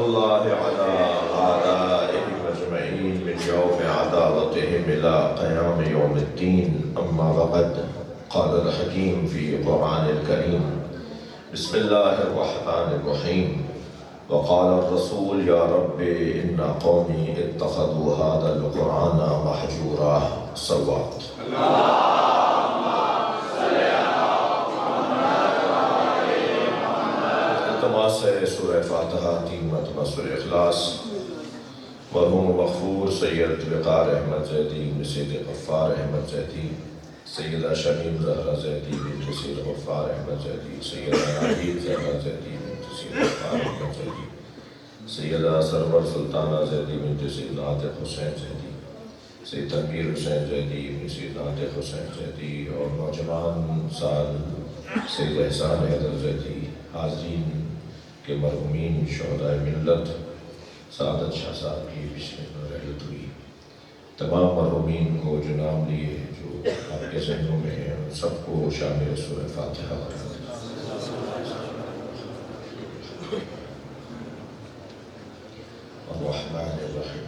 الله على أعدائهم أجمعين من يوم عداوتهم إلى قيام يوم الدين. أما بعد، قال الحكيم في قرآن الكريم: بسم الله الرحمن الرحيم. وقال الرسول: يا رب إن قومي اتخذوا هذا القرآن محجورا. صلوات. التماس ہے سورہ فاتحہ 3 مرتبہ سورہ اخلاص. مرحوم مغفور سید وقار احمد زیدی بن سید غفار احمد زیدی، سیدہ شمیم زہرا زیدی بن سید غفار احمد زیدی، سیدہ ناہید زہرا زیدی بن سید غفار احمد زیدی، سیدہ سرور سلطانہ زیدی بن سید عاطف حسین زیدی، سید تنویر حسین زیدی بن سید عاطف حسین زیدی، اور نوجوان سال سید احسان حیدر زیدی، حاضرین کے مرحومین شہدائے ملت، سعادت شاہ صاحب کی پچھلے میں رحلت ہوئی، تمام مرحومین کو جو نام لیے جو آپ کے ذہنوں میں ہیں، سب کو شامل سورہ فاتحہ الرحمن الرحیم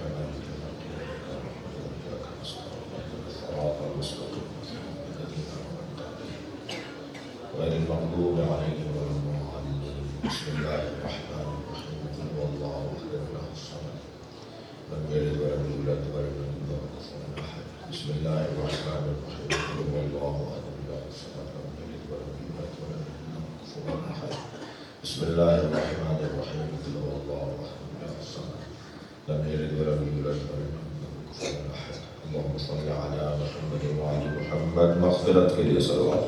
غیر المغضوب علیہم ولا الضالین. بسم اللہ الرحمن الرحیم. قل هو اللہ احد اللہ الصمد لم یلد ولم یولد ولم یکن له کفوا احد. بسم اللہ الرحمن الرحیم. قل هو اللہ احد اللہ الصمد لم یلد ولم یولد ولم یکن له کفوا احد. بسم اللہ الرحمن الرحیم. قل هو اللہ احد اللہ الصمد لم یلد ولم یولد ولم یکن له کفوا احد. اللهم صل على محمد وعلى محمد. مغفرت کے لیے صلوات.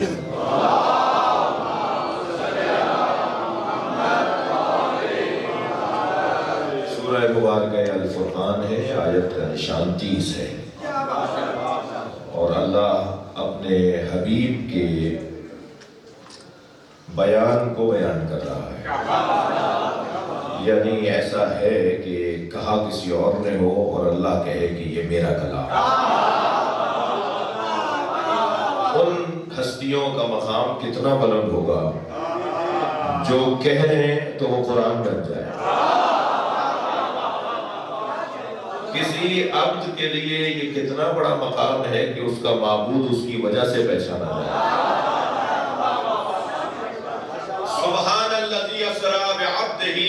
سورہ مبارکہ الفرقان ہے، آیت کا نشان 30 ہے، اور اللہ اپنے حبیب کے بیان کو بیان کر رہا ہے. یعنی ایسا ہے کہ کہا کسی اور نے ہو اور اللہ کہے کہ یہ میرا کلام. ان ہستیوں کا مقام کتنا بلند ہوگا جو کہہ رہے ہیں تو وہ قرآن بن جائے. کسی عبد کے لیے یہ کتنا بڑا مقام ہے کہ اس کا معبود اس کی وجہ سے پہچانا جائے. سبحان الذی اسری بعبدہ،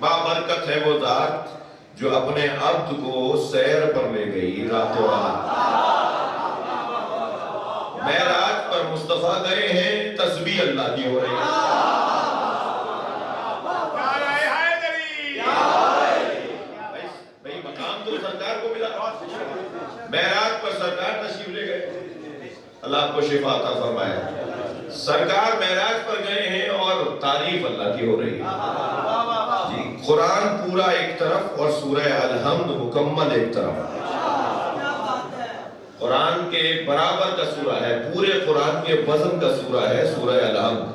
بابرکت ہے وہ ذات جو اپنے عبد کو سیر پر لے گئی راتوں رات. معراج پر مصطفیٰ گئے ہیں، تسبیح اللہ کی ہو رہی ہے. بھئی مقام تو سرکار کو ملا. معراج پر سرکار تشریف لے گئے، اللہ آپ کو شفا عطا فرمائے. سرکار معراج پر گئے ہیں اور تعریف اللہ کی ہو رہی ہے. جی، قرآن پورا ایک طرف اور سورہ الحمد مکمل ایک طرف. قرآن کے برابر کا سورہ ہے، پورے قرآن کے وزن کا سورہ ہے سورہ الحمد.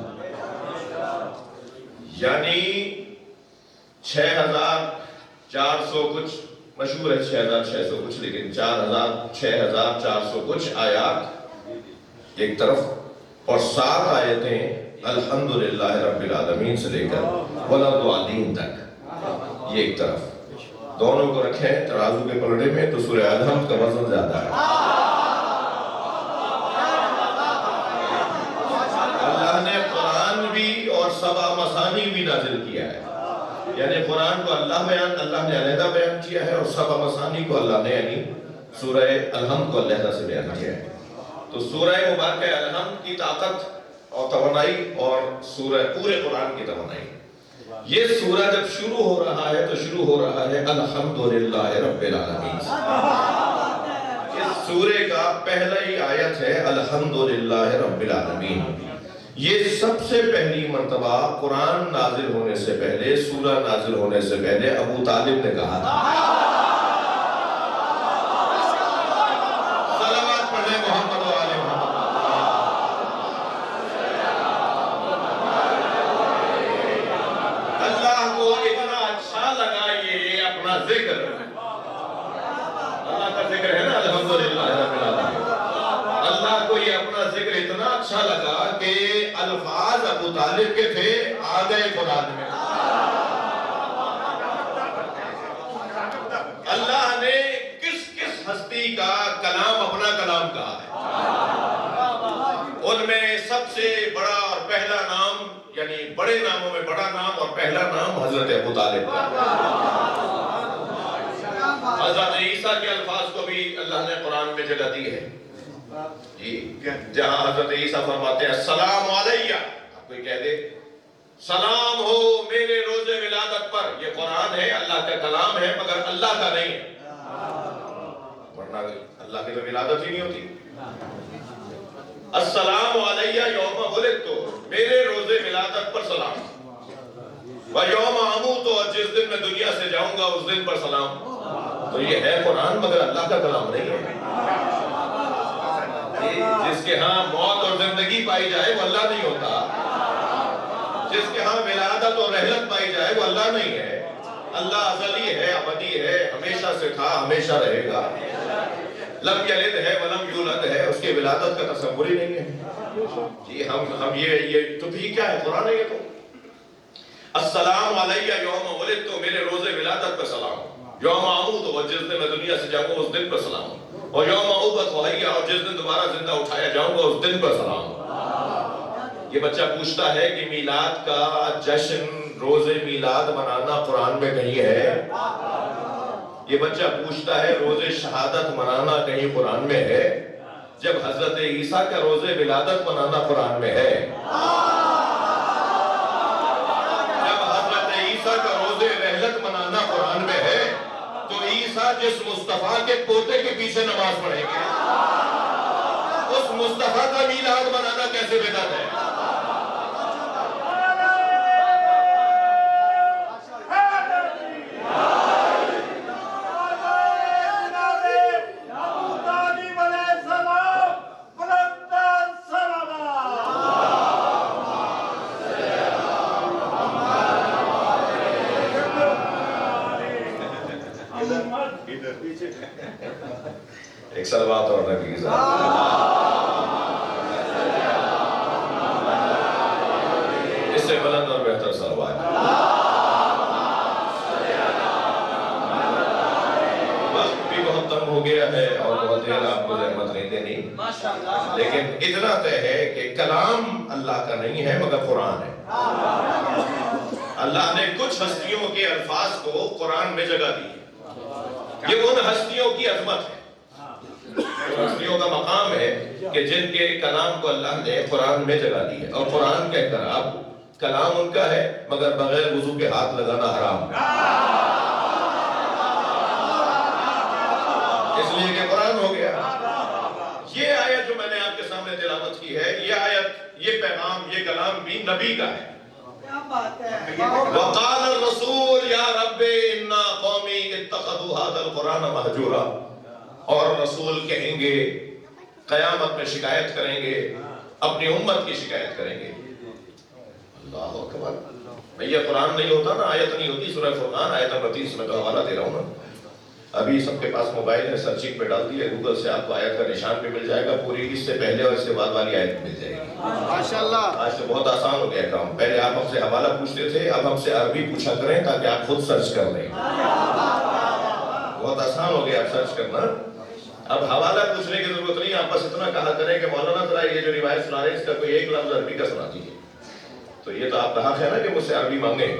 یعنی 6400 کچھ، مشہور ہے 6600 کچھ، لیکن 6400 کچھ آیات ایک طرف، اور 7 آیتیں الحمدللہ رب العالمین سے لے کر ولا الضالین تک، یہ ایک طرف. دونوں کو رکھیں ترازو کے پلڑے میں تو سورہ الحمد کا وزن زیادہ ہے. اللہ نے قرآن بھی اور 7 مثانی بھی نازل کیا ہے. یعنی قرآن کو اللہ نے علیحدہ بیان کیا ہے، اور 7 مثانی کو اللہ نے یعنی سورہ الحمد کو علیحدہ سے بیان کیا ہے. تو سورہ مبارکہ الحمد کی طاقت اور توانائی اور سورہ پورے قرآن کی توانائی. یہ سورہ جب شروع ہو رہا ہے تو شروع ہو رہا ہے الحمدللہ رب العالمین. اس سورہ کا پہلا ہی آیت ہے الحمدللہ رب العالمین. یہ سب سے پہلی مرتبہ قرآن نازل ہونے سے پہلے، سورہ نازل ہونے سے پہلے ابو طالب نے کہا تھا. صلوات پڑھیں محمد و آل محمد. اللہ کو اتنا اچھا لگا یہ اپنا ذکر. اللہ کا ذکر ہے نا الحمدللہ رب العالمین. اللہ کو یہ اپنا ذکر اتنا اچھا لگا کہ الفاظ ابو طالب کے تھے آ گئے قرآن میں. بڑے ناموں میں بڑا نام اور پہلا نام حضرت ابو طالب کا۔ حضرت عیسیٰ کے الفاظ کو بھی اللہ نے قرآن میں جگہ دی ہے جی، جہاں حضرت عیسیٰ فرماتے ہیں السلام علیہ، آپ کوئی کہہ دے سلام ہو میرے روز ولادت پر، یہ قرآن ہے، اللہ کا کلام ہے، مگر اللہ کا نہیں ہے، ورنہ اللہ کی تو ولادت ہی نہیں ہوتی۔ السلام علیہ یوم ولدت، میرے روز ولادت پر سلام، وَيَوْمَ أَمُوتُ، اور جس دن میں دنیا سے جاؤں گا اس دن پر سلام۔ تو یہ ہے قرآن مگر اللہ کا کلام نہیں ہے۔ جس کے ہاں موت اور زندگی پائی جائے وہ اللہ نہیں ہوتا، جس کے ہاں ولادت اور رحلت پائی جائے وہ اللہ نہیں ہے۔ اللہ ازلی ہے، ابدی ہے، ہمیشہ سے تھا، ہمیشہ رہے گا۔ لم یلد ہے ولم یولد ہے، اس کے ولادت کا تصور ہی نہیں ہے جی۔ ہم یہ تو بھی کیا ہے، قرآن ہے یہ تو۔ السلام علیہ یوم ولدت، میرے روز ولادت پر سلام، یوم اموت، اور جس دن میں دنیا سے جاؤں گا اس دن پر سلام، اور یوم ابعث حیہ، اور جس دن دوبارہ زندہ اٹھایا جاؤں گا اس دن پر سلام۔ یہ بچہ پوچھتا ہے کہ میلاد کا جشن، روز میلاد منانا قرآن میں کہیں ہے؟ یہ بچہ پوچھتا ہے روز شہادت منانا کہیں قرآن میں ہے؟ جب حضرت عیسیٰ کا روز ولادت منانا قرآن میں ہے، جب حضرت عیسیٰ کا روز رحلت منانا قرآن میں ہے، تو عیسیٰ جس مصطفیٰ کے پوتے کے پیچھے نماز پڑھیں گے، اس مصطفیٰ کا میلاد منانا کیسے بدعت ہے؟ ایک صلوات اور نبی کی ذات، اس سے بلند اور بہتر صلوات۔ وقت بھی بہت تنگ ہو گیا ہے اور بہت دیر آپ کو زحمت نہیں دینی، لیکن اتنا طے ہے کہ کلام اللہ کا نہیں ہے مگر قرآن ہے۔ اللہ نے کچھ ہستیوں کے الفاظ کو قرآن میں جگہ دی ہے، یہ ان ہستیوں کی عظمت ہے، ہستیوں کا مقام ہے کہ جن کے کلام کو اللہ نے قرآن میں جگہ دی ہے، اور قرآن کہہ کر اب کلام ان کا ہے مگر بغیر وضو کے ہاتھ لگانا حرام ہے، اس لیے کہ قرآن ہو گیا۔ یہ آیت جو میں نے آپ کے سامنے تلاوت کی ہے، یہ آیت، یہ پیغام، یہ کلام بھی نبی کا ہے۔ وَقَالَ الرَّسُولُ يَا رَبِّ إِنَّا قَوْمِي اتَّخَذُوا هَذَا الْقُرْآنَ مَهْجُورًا، اور رسول کہیں گے، قیامت میں شکایت کریں گے، اپنی امت کی شکایت کریں گے۔ اللہ اکبر، بھئی یہ قرآن نہیں ہوتا نا، آیت نہیں ہوتی، سورہ فرقان آیت نمبر 30 میں تو حوالہ دے رہا ہوں نا، ابھی سب کے پاس موبائل ہے، سرچنگ پہ ڈال دیا گوگل سے، آپ کو آیت کا نشان بھی مل جائے گا، پوری اس سے پہلے اور اس سے بعد والی آیت مل جائے گی۔ ماشاءاللہ، آج تو بہت آسان ہو گیا کام، پہلے آپ ہم سے حوالہ پوچھتے تھے، اب ہم سے عربی پوچھا کریں تاکہ آپ خود سرچ کر لیں، بہت آسان ہو گیا آپ سرچ کرنا۔ اب حوالہ پوچھنے کی ضرورت نہیں، آپ بس اتنا کہا کریں کہ مولانا ذرا یہ جو روایت سنا رہے ہیں اس کا کوئی ایک لفظ عربی کا سنا دیجیے، تو یہ تو آپ کا حق ہے نا کہ مجھ سے عربی مانگیں،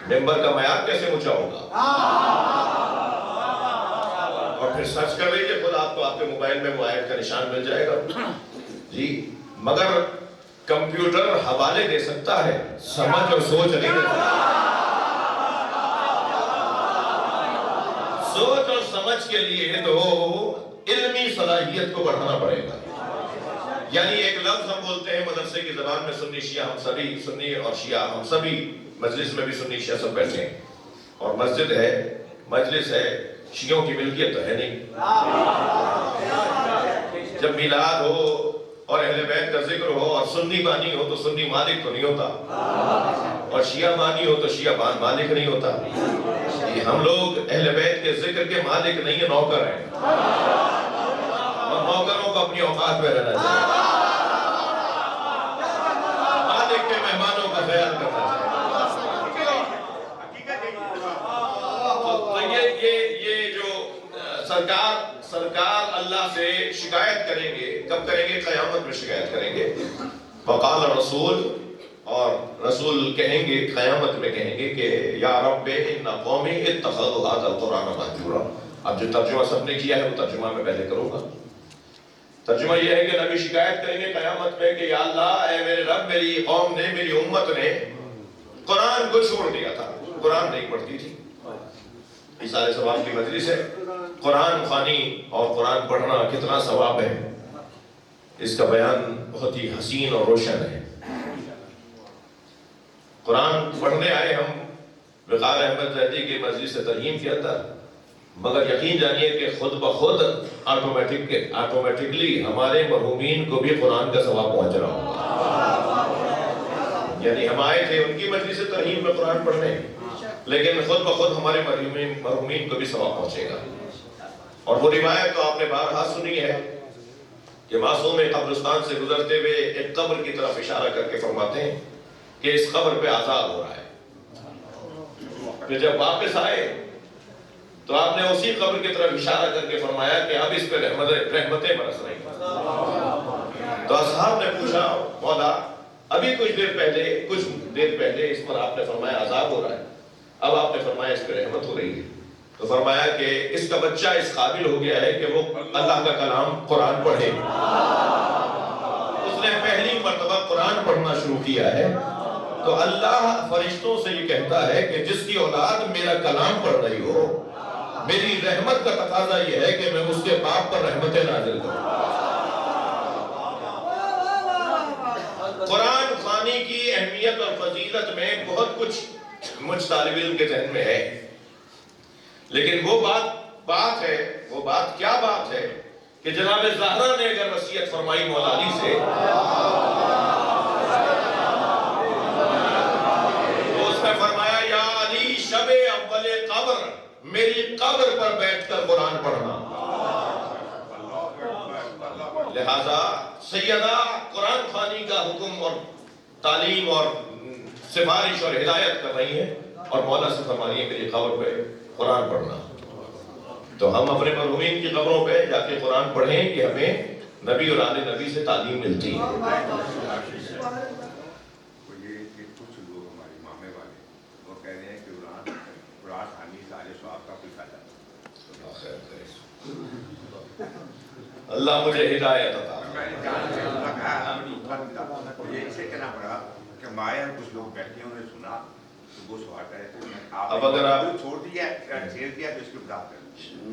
ممبر کا معیار کیسے اونچا ہوگا؟ اور پھر سرچ کر لیجیے خود، آپ کو آپ کے موبائل میں وہ آیت کا نشان مل جائے گا جی۔ مگر کمپیوٹر حوالے دے سکتا ہے، سمجھ اور سوچ نہیں دے سکتا۔ سوچ اور سمجھ کے لیے تو علمی صلاحیت کو بڑھانا پڑے گا، یعنی ایک لفظ ہم بولتے ہیں مدرسے کی زبان میں، سنی شیعہ، ہم سبھی سنی اور شیعہ ہم سبھی، مجلس میں بھی سنی شیعہ سب بیٹھے ہیں، اور مسجد ہے، مجلس ہے، شیعوں کی ملکیت تو ہے نہیں۔ جب میلاد ہو اور اہل بیت کا ذکر ہو اور سنی بانی ہو تو سنی مالک تو نہیں ہوتا، اور شیعہ بانی ہو تو شیعہ مالک نہیں ہوتا۔ ہم لوگ اہل بیت کے ذکر کے مالک نہیں ہیں، نوکر ہیں، اور نوکروں کو اپنی اوقات میں رہنا چاہیے، مالک کے مہمانوں کا خیال کرنا چاہیے۔ تو یہ جو سرکار اللہ سے شکایت کریں گے، کب کریں گے؟ قیامت میں شکایت کریں گے۔ وقال رسول، اور رسول کہیں گے قیامت میں کہیں گے کہ یا رب ان قومی اتخذوا ھذا القرآن مہجورا. اب جو ترجمہ سب نے کیا ہے وہ ترجمہ میں پہلے کروں گا. ترجمہ یہ ہے کہ نبی شکایت کریں گے قیامت میں کہ یا اللہ اے میرے رب میری قوم نے میری امت نے قرآن کو چھوڑ دیا تھا, قرآن نہیں پڑھتی تھی. ایثار ثواب کی مجلس ہے. قرآن خوانی اور قرآن پڑھنا کتنا ثواب ہے اس کا بیان بہت ہی حسین اور روشن ہے. قرآن پڑھنے آئے ہم وقار احمد زیدی کے مجلس ترہیم کے اندر, مگر یقین جانیے کہ خود بخود آٹومیٹکلی ہمارے مرحومین کو بھی قرآن کا ثواب پہنچ رہا ہوگا. یعنی ہم آئے تھے ان کی مجلس ترہیم میں قرآن پڑھنے, لیکن خود بخود ہمارے مرحومین کو بھی ثواب پہنچے گا. اور وہ روایت تو آپ نے بارہا سنی ہے کہ معصوم قبرستان سے گزرتے ہوئے ایک قبر کی طرف اشارہ کر کے فرماتے ہیں کہ اس قبر پہ عذاب ہو رہا ہے. پھر جب واپس آئے تو آپ نے اسی قبر کی طرف اشارہ کر کے فرمایا کہ اب اس پہ رحمتیں برس رہی ہیں. تو اصحاب نے پوچھا مولا ابھی کچھ دیر پہلے اس پر آپ نے فرمایا عذاب ہو رہا ہے, اب آپ نے فرمایا اس پہ رحمت ہو رہی ہے. تو فرمایا کہ اس کا بچہ اس قابل ہو گیا ہے کہ وہ اللہ کا کلام قرآن پڑھے. اس نے پہلی مرتبہ قرآن پڑھنا شروع کیا ہے تو اللہ فرشتوں سے یہ کہتا ہے کہ جس کی اولاد میرا کلام پڑھ رہی ہو, میری رحمت کا تقاضا یہ ہے کہ میں اس کے باپ پر رحمتیں نازل کروں. قرآن خوانی کی اہمیت اور فضیلت میں بہت کچھ مجھ طالب علم کے ذہن میں ہے, لیکن وہ بات کیا بات ہے کہ جناب زہرا نے اگر وصیت فرمائی مولا علی سے تو اس نے فرمایا یا علی شب اول قبر میری قبر پر بیٹھ کر قرآن پڑھنا. لہذا سیدہ قرآن خوانی کا حکم اور تعلیم اور سفارش اور ہدایت کر رہی ہے اور مولا سے فرما رہی ہے میری قبر پہ قرآن پڑھنا. تو ہم اپنے مرحومین کی قبروں پہ جا کے قرآن پڑھیں کہ ہمیں نبی اور آل نبی سے تعلیم ملتی ہے. کچھ لوگ ہمارے مامے والے وہ کہہ رہے ہیں کہ قرآن خوانی سارے ثواب کا کوئی فائدہ اللہ مجھے ہدایت عطا. مجھے اسے کہنا پڑا کہ مائیں کچھ لوگ بیٹھے انہوں نے سنا تو وہ سوال کرے اب اگر آپ چھوڑ دیا چھیڑ دیا تو اس کی بات کریں.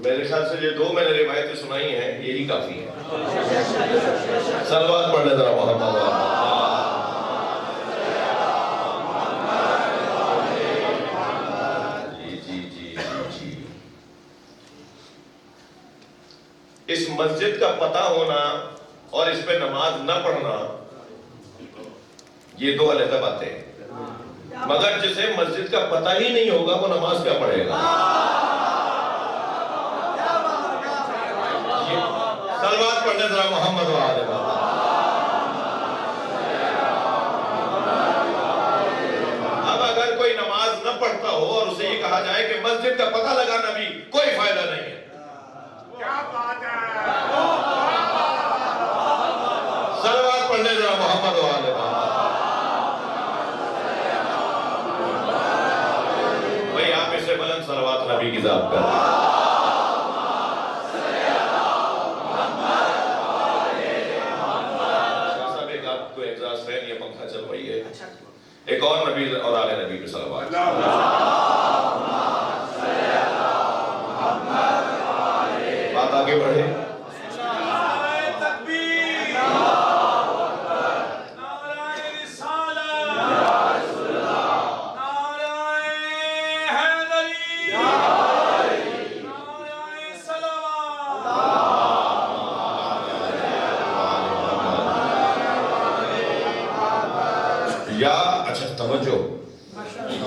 میرے خیال سے یہ دو میں نے روایتیں سنائی ہیں یہی کافی ہے. صلوات پڑھ لیں ذرا محمد. جی اس مسجد کا پتہ ہونا اور اس پہ نماز نہ پڑھنا یہ دو علیحدہ باتیں ہیں. مگر جسے مسجد کا پتہ ہی نہیں ہوگا وہ نماز کیا پڑھے گا. صلوات پڑھنے ذرا محمد و آل محمد. اب اگر کوئی نماز نہ پڑھتا ہو اور اسے یہ کہا جائے کہ مسجد کا پتہ لگانا بھی کوئی فائدہ نہیں ہے. کیا بات ہے. صلوات پڑھنے ذرا محمد و آل محمد. بھئی آپ اسے بلند صلوات نبی کی ذات کر. ایک اور نبی اور آل نبی پہ صلوات. بات آگے بڑھے.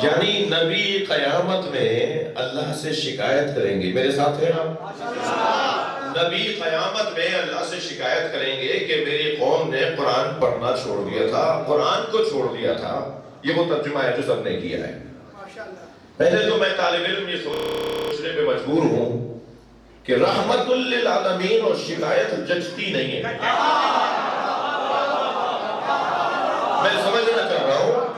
یعنی نبی قیامت میں اللہ سے شکایت کریں گے. میرے ساتھ ہیں آپ؟ نبی قیامت میں اللہ سے شکایت کریں گے کہ میری قوم نے قرآن پڑھنا چھوڑ دیا تھا, قرآن کو چھوڑ دیا تھا. یہ وہ ترجمہ ہے جو سب نے کیا ہے. پہلے تو میں طالب علم یہ سوچنے پہ مجبور ہوں کہ رحمت للعالمین اور شکایت جچتی نہیں ہے. میں سمجھنا چاہ رہا ہوں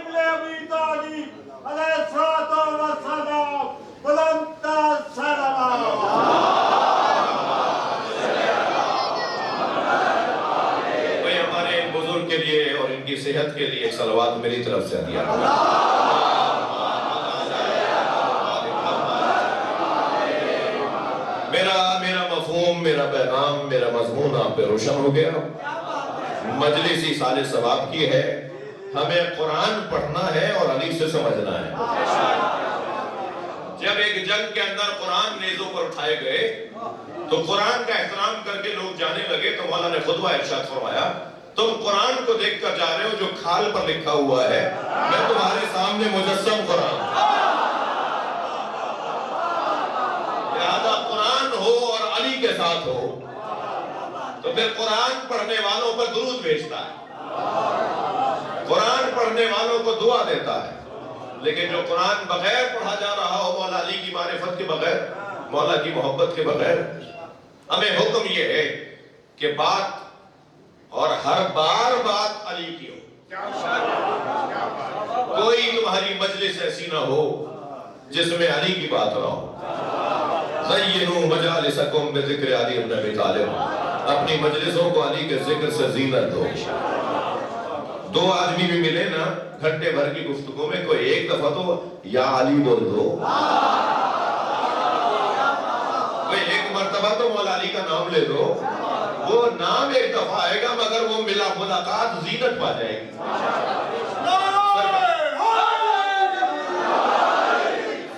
ابن ابی طالب علیہ الصلوۃ والسلام بلند سلام. بھائی ہمارے ان بزرگ کے لیے اور ان کی صحت کے لیے ایک صلوات میری طرف سے دیا. میرا مفہوم، میرا پیغام، میرا مضمون آپ پہ روشن ہو گیا. مجلس سال ثواب کی ہے. ہمیں قرآن پڑھنا ہے اور علی سے سمجھنا ہے. جب ایک جنگ کے اندر قرآن نیزوں پر اٹھائے گئے تو قرآن کا احترام کر کے لوگ جانے لگے تو مولا نے خطبہ ارشاد فرمایا تم قرآن کو دیکھ کر جا رہے ہو جو کھال پر لکھا ہوا ہے، میں تمہارے سامنے مجسم قرآن. لہذا قرآن ہو اور علی کے ساتھ ہو تو پھر قرآن پڑھنے والوں پر درود بھیجتا ہے، قرآن پڑھنے والوں کو دعا دیتا ہے. لیکن جو قرآن بغیر پڑھا جا رہا ہو، مولا علی کی معرفت کے بغیر، مولا کی محبت کے بغیر، ہمیں حکم یہ ہے کہ بات اور ہر بار بات علی کی ہو. کوئی تمہاری مجلس ایسی نہ ہو جس میں علی کی بات نہ ہو. زینوا مجالسکم بذکر علی بن ابی طالب. اپنی مجلسوں کو علی کے ذکر سے زینت دو. دو آدمی بھی ملے نا گھنٹے بھر کی گفتگو میں، کوئی ایک دفعہ تو یا علی بول دو، کوئی ایک مرتبہ تو مولا علی کا نام لے دو. وہ نام ایک دفعہ آئے گا مگر وہ ملاقات زینت پا جائے گی.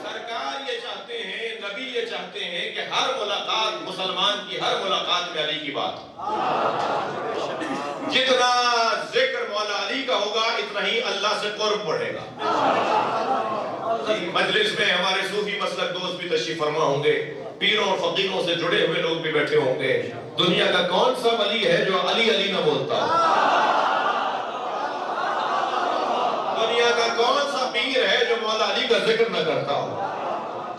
سرکار یہ چاہتے ہیں، نبی یہ چاہتے ہیں کہ ہر ملاقات، مسلمان کی ہر ملاقات میں علی کی بات. جتنا ذکر مولا علی کا ہوگا اتنا ہی اللہ سے قرب بڑھے گا. مجلس میں ہمارے صوفی مسلک دوست بھی تشریف فرما ہوں گے، پیروں اور فقیروں سے جڑے ہوئے لوگ بھی بیٹھے ہوں گے. دنیا کا کون سا ولی ہے جو علی علی نہ بولتا ہو؟ دنیا کا کون سا پیر ہے جو مولا علی کا ذکر نہ کرتا ہو؟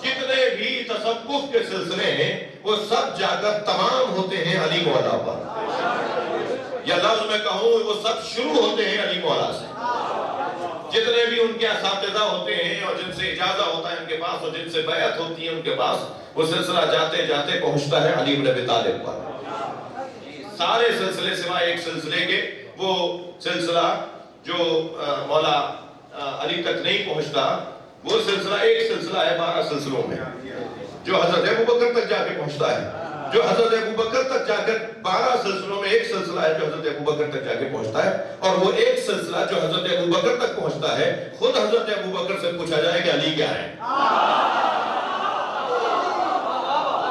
جتنے بھی تصوف کے سلسلے ہیں وہ سب جا کر تمام ہوتے ہیں علی مولا پر. یا لفظ میں کہوں وہ سب شروع ہوتے ہیں علی مولا سے. جتنے بھی ان کے اساتذہ ہوتے ہیں اور جن سے اجازہ ہوتا ہے ان کے پاس اور جن سے بیعت ہوتی ہے ان کے پاس، وہ سلسلہ جاتے جاتے پہنچتا ہے علی بن ابی طالب پر. سارے سلسلے سوائے ایک سلسلے کے، وہ سلسلہ جو مولا علی تک نہیں پہنچتا، وہ سلسلہ ایک سلسلہ ہے 12 سلسلوں میں جو حضرت ابوبکر تک جا کے پہنچتا ہے. جو حضرت ابوبکر تک جا کر 12 سلسلوں میں ایک سلسلہ ہے جو حضرت ابوبکر تک جا کے پہنچتا ہے. اور وہ ایک سلسلہ جو حضرت ابوبکر تک پہنچتا ہے، خود حضرت ابوبکر سے پوچھا جائے کہ علی کیا ہے.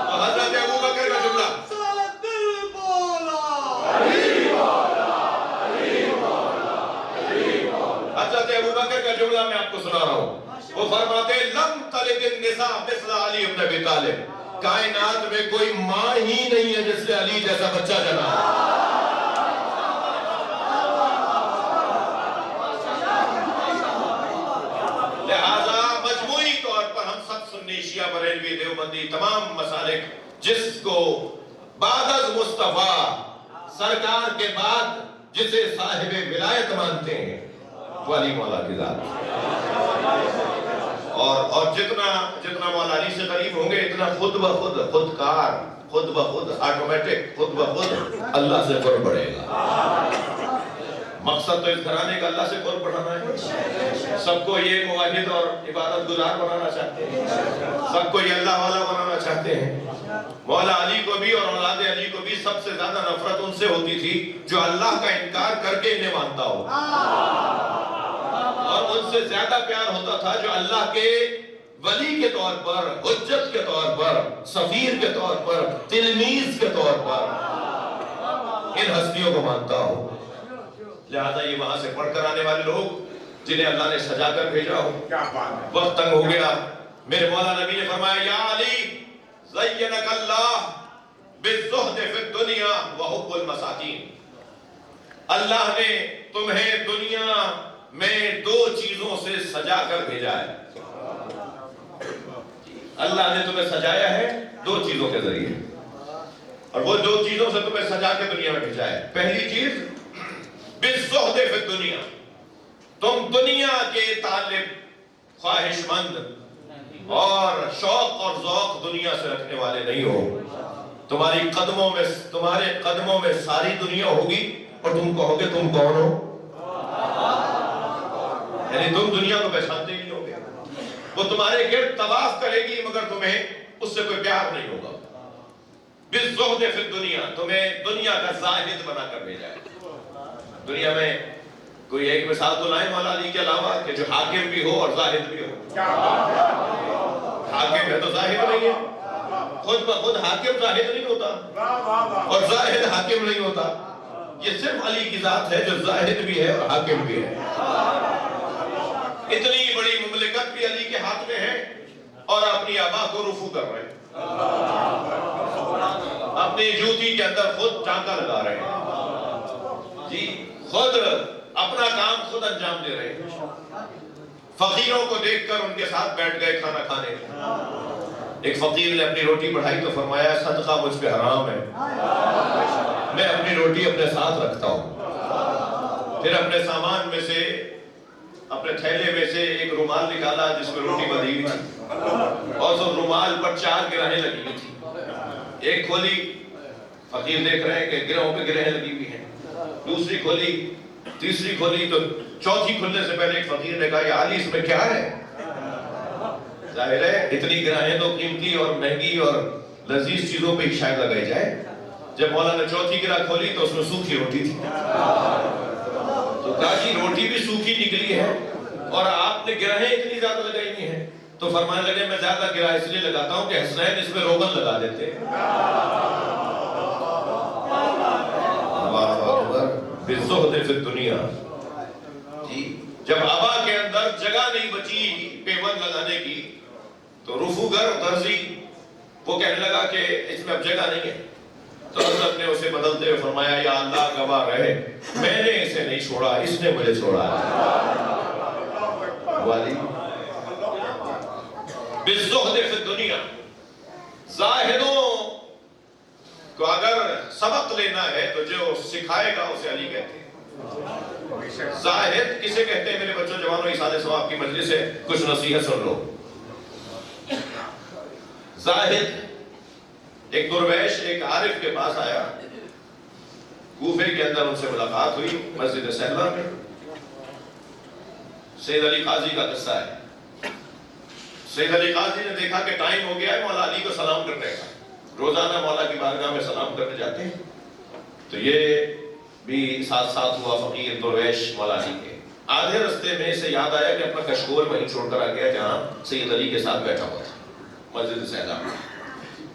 تو حضرت ابوبکر کا جملہ حضرت ابوبکر کا جملہ میں آپ کو سنا رہا ہوں. وہ فرماتے ہیں لم تلد النساء مثل علی بن ابی طالب. کائنات میں کوئی ماں ہی نہیں ہے جس نے علی جیسا بچہ جنا. لہذا مجموعی طور پر ہم سب سنی، شیعہ، بریلوی، دیوبندی، تمام مسالک جس کو بعد از مصطفیٰ سرکار کے بعد جسے صاحب ولایت مانتے ہیں وہ علی مولا کی ذات. اور جتنا مولا علی سے قریب ہوں گے اتنا خود بخود خودکار، خود بخود آٹومیٹک، خود بخود اللہ سے قرب بڑھے گا. مقصد تو اس گھرانے کا اللہ سے قرب بڑھانا ہے. سب کو یہ موحد اور عبادت گزار بنانا چاہتے ہیں، سب کو یہ اللہ والا بنانا چاہتے ہیں. مولا علی کو بھی اور اولاد علی کو بھی سب سے زیادہ نفرت ان سے ہوتی تھی جو اللہ کا انکار کر کے انہیں مانتا ہو، اور ان سے زیادہ پیار ہوتا تھا جو اللہ کے ولی کے طور پر، حجت کے طور پر، سفیر کے طور پر، تلمیذ کے طور پر ان ہستیوں کو مانتا ہو. لہذا یہ وہاں سے پڑھ کر آنے والے لوگ جنہیں اللہ نے سجا کر بھیجا ہو. وقت تنگ ہو گیا. میرے مولا نبی نے فرمایا یا علی زینک اللہ بالزہد فی الدنیا وحب المساکین. اللہ نے تمہیں دنیا میں 2 چیزوں سے سجا کر بھیجا ہے. اللہ نے تمہیں سجایا ہے 2 چیزوں کے ذریعے، اور وہ 2 چیزوں سے تمہیں سجا کے دنیا میں بھیجا ہے. پہلی چیز بالزہد فی الدنیا، تم دنیا کے طالب، خواہش مند اور شوق اور ذوق دنیا سے رکھنے والے نہیں ہو۔ تمہارے قدموں میں ساری دنیا ہوگی اور تم کہو گے تم کون ہو؟ یعنی تم دنیا کو پہچانتے نہیں ہوگے۔ وہ تمہارے گرد طواف کرے گی مگر تمہیں اس سے کوئی پیار نہیں ہوگا۔ بالزہد فی الدنیا، تمہیں دنیا کا زاہد بنا کر بھیجا ہے۔ دنیا میں کوئی ایک مثال تو لائیں مولا علی کے علاوہ کہ جو حاکم بھی ہو اور زاہد بھی ہو۔ حاکم ہے تو زاہد نہیں ہے، خود بخود حاکم زاہد نہیں ہوتا اور زاہد حاکم نہیں ہوتا۔ یہ صرف علی کی ذات ہے جو زاہد بھی ہے اور حاکم بھی ہے۔ اتنی بڑی مملکت بھی علی کے ہاتھ میں ہے اور اپنی آبا کو رفو کر رہے ہیں، اپنی جوتی کے اندر خود ٹانکا لگا رہے ہیں، جی خود اپنا کام خود انجام دے رہے ہیں۔ فقیروں کو دیکھ کر ان کے ساتھ بیٹھ گئے کھانا کھانے۔ ایک فقیر نے اپنی روٹی بڑھائی تو فرمایا صدقہ مجھ پہ حرام ہے، میں اپنی روٹی اپنے ساتھ رکھتا ہوں۔ پھر اپنے سامان میں سے، اپنے تھیلے میں سے ایک رومال نکالا جس میں روٹی بندھی ہوئی تھی اور اس رومال پر 4 گرہیں لگی ہوئی تھی۔ ایک کھولی، فقیر دیکھ رہے ہیں کہ گرہوں پہ گرہیں لگی ہوئی ہیں، دوسری کھولی، تیسری کھولی، تو چوتھی کھلنے سے پہلے ایک فقیر نے کہا یا علی اس میں کیا ہے؟ ظاہر ہے اتنی گرہیں تو قیمتی اور مہنگی اور لذیذ چیزوں پہ ہی شاید لگائی جائے۔ جب مولا نے چوتھی گرہ کھولی تو اس میں سوکھی روٹی تھی، تو کہا جی روٹی بھی سوکھی نکلی ہے اور آپ نے گرہیں اتنی زیادہ لگائی ہوئی ہیں۔ تو فرمانے لگے میں زیادہ گرہ اس لیے لگاتا ہوں کہ حسنین اس میں روغن لگا دیتے ہیں۔ بالزہد فی الدنیا، جی جب آبا کے اندر جگہ نہیں بچی پیوند لگانے کی تو رفوگر درزی وہ کہنے لگا کہ اس میں اب جگہ نہیں ہے، تو حضرت نے اسے بدلتے ہوئے فرمایا یا اللہ گواہ رہے میں نے اسے نہیں چھوڑا، اس نے مجھے چھوڑا ہے۔ والی بالزہد فی الدنیا، زاہدوں کو اگر سبق لینا ہے تو جو سکھائے گا اسے علی کہتے ہیں۔ زاہد کسے کہتے ہیں میرے بچوں جوانوں، ایصال ثواب کی مجلس ہے، کچھ نصیحت سن لو۔ زاہد ایک درویش ایک عارف کے پاس آیا، کوفے کے اندر ان سے ملاقات ہوئی مسجد سہلہ میں۔ سید علی قاضی کا قصہ ہے۔ سید علی قاضی نے دیکھا کہ ٹائم ہو گیا ہے مولا علی کو سلام کرنے کا، روزانہ مولا کی بارگاہ میں سلام کرنے جاتے ہیں، تو یہ بھی ساتھ ساتھ ہوا فقیر درویش مولا علی کے۔ آدھے رستے میں اسے یاد آیا کہ اپنا کشکول وہیں چھوڑ کر آ گیا جہاں سید علی کے ساتھ بیٹھا ہوا تھا مسجد سہلہ میں۔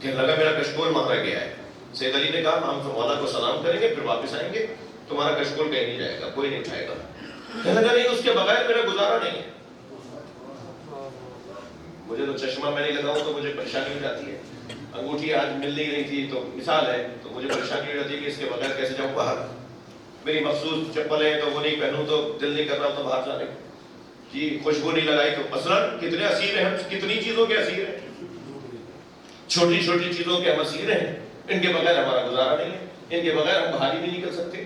کہنے لگا میرا کشکول وہاں رہ گیا ہے۔ سید علی نے کہا ہم مولا کو سلام کریں گے پھر واپس آئیں گے، تمہارا کشکول کہیں نہیں جائے گا، کوئی نہیں اٹھائے گا۔ کہنے لگا نہیں اس کے بغیر میرا گزارا نہیں ہے، مجھے تو چشمہ میں نہیں لگاؤں تو مجھے پریشانی ہو جاتی ہے، انگوٹھی آج مل نہیں رہی تھی تو مثال ہے تو مجھے پریشانی ہو جاتی ہے کہ اس کے بغیر کیسے جاؤں باہر، میری مخصوص چپل ہے تو وہ نہیں پہنوں تو دل نہیں کر رہا تو باہر جانے کو، جی خوشبو نہیں لگائی تو مثلاً کتنے اسیر ہیں ہم، کتنی چیزوں کے اسیر ہیں، چھوٹی چھوٹی چیزوں کے ہم اسیر ہیں، ان کے بغیر ہمارا گزارا نہیں ہے، ان کے بغیر ہم باہر ہی نہیں نکل سکتے۔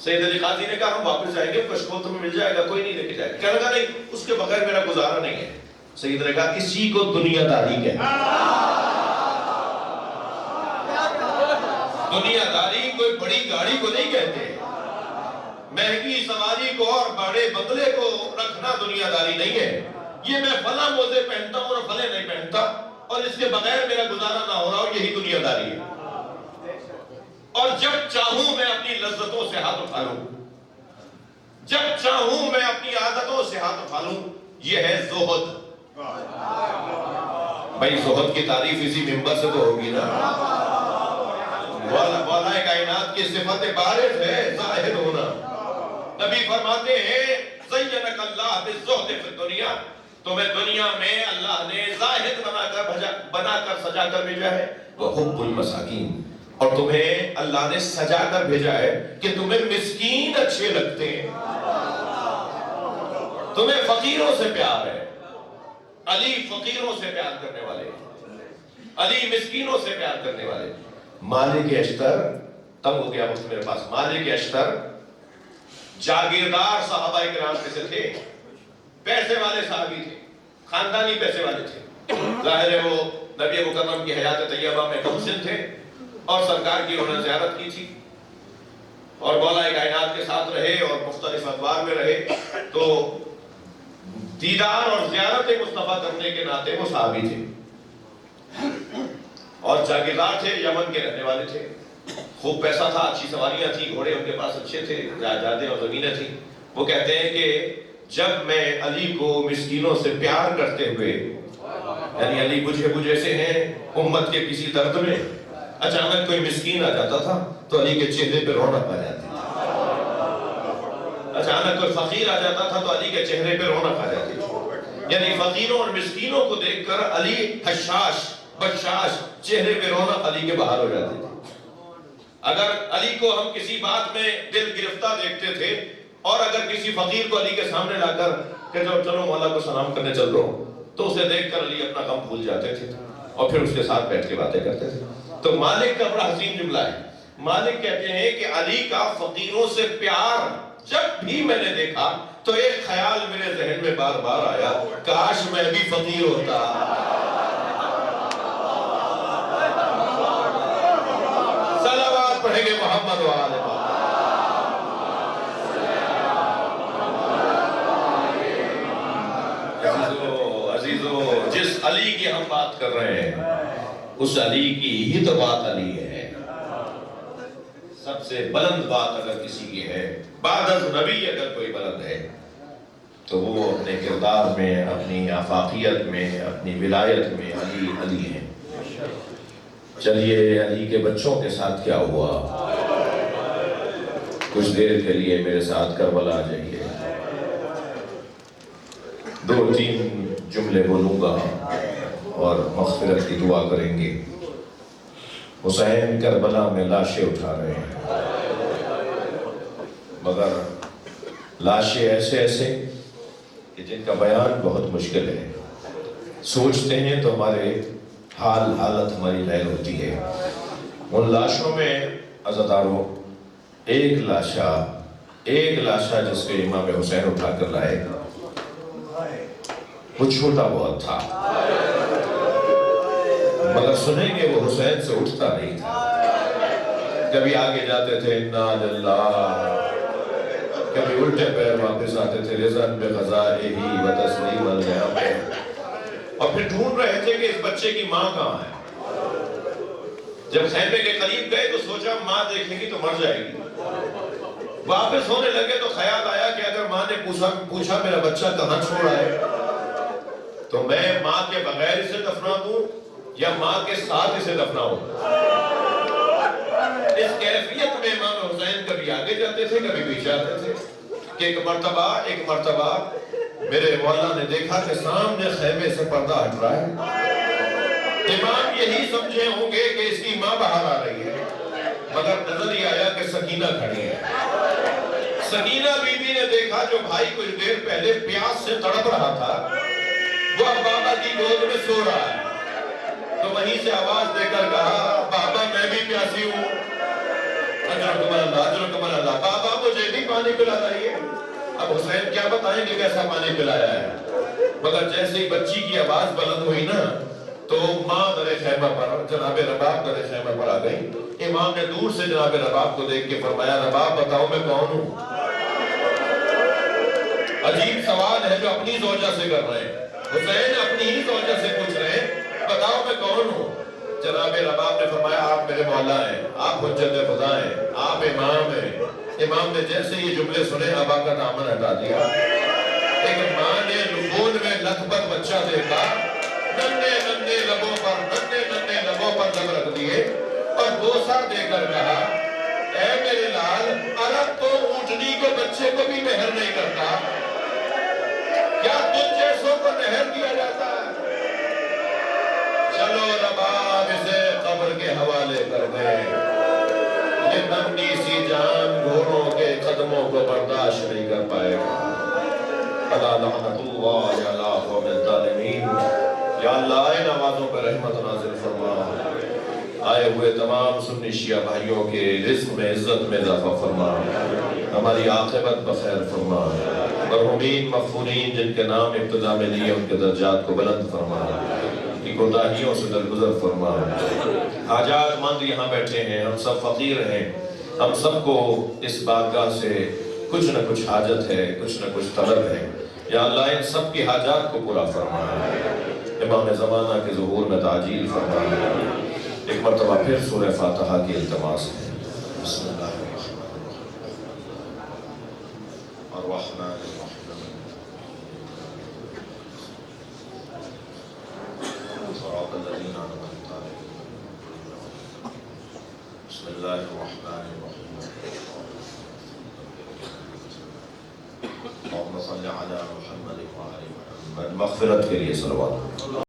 سید علی قاضی نے کہا ہم واپس جائیں گے، کشکول تمہیں مل جائے گا، کوئی نہیں لے کے جائے گا۔ کہنے لگا نہیں اس کے بغیر میرا گزارا نہیں ہے۔ سید نے کہا اسی کو دنیا داری کہتے ہیں۔ دنیا داری کوئی بڑی گاڑی کو نہیں کہتے، مہنگی سواری کو اور بڑے بنگلے کو رکھنا دنیا داری نہیں ہے۔ یہ میں فلاں موزے پہنتا ہوں اور فلے نہیں پہنتا اور اس کے بغیر میرا گزارا نہ ہو رہا ہو، یہی دنیا داری ہے۔ اور جب چاہوں میں اپنی لذتوں سے ہاتھ اٹھا لوں، جب چاہوں میں اپنی عادتوں سے ہاتھ اٹھا لوں، یہ ہے زہد۔ بھائی زہد کی تعریف اسی منبر سے تو ہوگی نا۔ مولا کائنات کی صفت بارز ہے زاہد ہونا۔ نبی فرماتے ہیں زینک اللہ بالزہد فی الدنیا، تمہیں دنیا میں اللہ نے زاہد بنا کر سجا کر بھیجا ہے، وحب المساکین، اور تمہیں اللہ نے سجا کر بھیجا ہے کہ تمہیں مسکین اچھے لگتے ہیں، تمہیں فقیروں سے پیار ہے۔ علی فقیروں سے پیار کرنے والے، علی مسکینوں سے پیار کرنے والے۔ مالک اشتر، تب ہو گیا وقت میرے پاس، مالک اشتر جاگیردار صحابہ کرام میں سے تھے، پیسے والے صحابی تھے، خاندانی پیسے والے تھے۔ ظاہر ہے وہ نبی مکرم کی حیات طیبہ میں کم سن تھے اور سرکار کی انہوں نے زیارت کی تھی اور مولا کائنات کے ساتھ رہے اور مختلف ادوار میں رہے، تو دیدار اور زیارت مصطفیٰ کرنے کے ناطے وہ صحابی تھے اور جاگیردار تھے، یمن کے رہنے والے تھے، خوب پیسہ تھا، اچھی سواریاں تھیں، گھوڑے ان کے پاس اچھے تھے، جائیدادیں اور زمینیں تھیں۔ وہ کہتے ہیں کہ جب میں علی کو مسکینوں سے پیار کرتے ہوئے، یعنی علی بجھے سے ہیں امت کے کسی درد میں، اچانک کوئی مسکین آ جاتا تھا تو علی کے چہرے پہ رونق آ جاتی تھی، اچانک کوئی فقیر آ جاتا تھا تو علی کے چہرے پہ رونق آ جاتی تھی، یعنی فقیروں اور مسکینوں کو دیکھ کر علی حشاش بشاش، چہرے پہ رونق علی کے باہر ہو جاتی تھی۔ اگر علی کو ہم کسی بات میں دل گرفتہ دیکھتے تھے اور اگر کسی فقیر کو علی کے سامنے لا کر کہ چلو مولا کو سلام کرنے چل رہا ہوں، تو اسے دیکھ کر علی اپنا غم بھول جاتے تھے اور پھر اس کے ساتھ بیٹھ کے باتیں کرتے تھے۔ تو مالک کا بڑا حسین جملہ ہے، مالک کہتے ہیں کہ علی کا فقیروں سے پیار جب بھی میں نے دیکھا تو ایک خیال میرے ذہن میں بار بار آیا، کاش میں بھی فقیر ہوتا۔ صلوات پڑھیں گے محمد و آل محمد۔ عزیزو، جس علی کی ہم بات کر رہے ہیں اس علی کی ہی تو بات علی ہے۔ سب سے بلند بات اگر کسی کی ہے، بعد از نبی اگر کوئی بلند ہے تو وہ اپنے کردار میں، اپنی آفاقیت میں، اپنی ولایت میں علی ہیں۔ چلیے علی کے بچوں کے ساتھ کیا ہوا، کچھ دیر کے لیے میرے ساتھ کربلا آ جائیے، 2-3 جملے بولوں گا اور مغفرت کی دعا کریں گے۔ حسین کربلا میں لاشیں اٹھا رہے ہیں، مگر لاشیں ایسے کہ جن کا بیان بہت مشکل ہے، سوچتے ہیں تو ہمارے حالت ہماری غیر ہوتی ہے۔ ان لاشوں میں عزاداروں ایک لاشا جس کے امام حسین اٹھا کر لائے، وہ چھوٹا بہت تھا، مگر سنیں گے وہ حسین سے اٹھتا نہیں تھا۔ کبھی آگے جاتے تھے انا للہ، کبھی الٹے پیر واپس آتے تھے رضاً بقضائہ و تسلیما لامرہ، اور پھر ڈھونڈ رہے تھے کہ اس بچے کی ماں کہاں ہے۔ جب خیمے کے قریب گئے تو سوچا ماں دیکھیں گی تو مر جائے گی، واپس ہونے لگے تو خیال آیا کہ اگر ماں نے پوچھا میرا بچہ کہاں چھوڑا ہے تو میں ماں کے بغیر اسے دفنا دوں یا ماں کے ساتھ اسے دفناؤں۔ اس کیفیت میں امام حسین کبھی آگے جاتے تھے کبھی پیچھے آتے تھے کہ ایک مرتبہ میرے مولا نے دیکھا کہ سامنے خیمے سے پردہ ہٹ رہا ہے، امام یہی سمجھے ہوں گے کہ اس کی ماں باہر آ رہی ہے، مگر نظر ہی آیا کہ سکینہ کھڑی ہے۔ سکینہ بی بی نے دیکھا جو بھائی کچھ دیر پہلے پیاس سے تڑپ رہا تھا وہ اب بابا کی گود میں سو رہا ہے، تو وہیں سے آواز دے کر کہا بابا میں بھی پیاسی ہوں، اجرکم اللہ، بابا مجھے بھی پانی پلا رہی ہے۔ اب حسین کیا بتائیں کہ کیسا پانی پلایا ہے، مگر جیسے ہی بچی کی آواز بلند ہوئی نا تو ماں در خیمہ پر، جناب رباب در خیمہ پر آ گئی۔ امام نے دور سے جناب رباب کو دیکھ کے فرمایا رباب بتاؤ میں کون ہوں؟ عجیب سوال ہے جو اپنی زوجہ سے کر رہے ہیں، حسین اپنی ہی زوجہ سے پوچھ رہے ہیں بتاؤ میں کون ہوں؟ جناب رباب نے فرمایا آپ میرے مولا ہیں، آپ حجت خدا ہیں، آپ امام ہیں۔ امام نے جیسے یہ جملے سنے ابا کا دامن ہٹا دیا۔ ایک ماں نے خون میں لت پت بچہ دیکھا، ننھے لبوں پر لب رکھ دیے اور بوسہ دے کر کہا اے میرے لال، عرب تو اونٹنی کو بچے کو بھی مہر نہیں کرتا، کیا تجھ جیسوں کو مہر دیا جاتا ہے؟ چلو رباب اسے قبر کے حوالے کر دے، یہ ننھی سی جان گھوڑوں کے قدموں کو برداشت نہیں کر پائے گا۔ الا لعنت اللہ علی قوم الظالمین۔ یا اللہ ان آوازوں پر رحمت نازل فرما، آئے ہوئے تمام سنی شیعہ بھائیوں کے رزق میں عزت میں اضافہ فرما۔ ہماری عاقبت بخیر فرما، مرحومین مغفورین جن کے نام ابتدا میں لیے ان کے درجات کو بلند فرما، ان کی کوتاہیوں سے درگزر فرما۔ حاجات مند یہاں بیٹھے ہیں، ہم سب فقیر ہیں، ہم سب کو اس بارگاہ سے کچھ نہ کچھ حاجت ہے، کچھ نہ کچھ طلب ہے۔ یا اللہ ان سب کی حاجات کو پورا فرما، امام زمانہ کے ظہور میں تعجیل فرما۔ ایک مرتبہ پھر سورہ فاتحہ کی التماس ہے۔ بسم اللہ الرحمن الرحیم، صراط الذین انعمت علیہم، بسم اللہ الرحمن الرحیم، اللہم صل علی محمد وعلی محمد۔ مغفرت کے لیے صلوات۔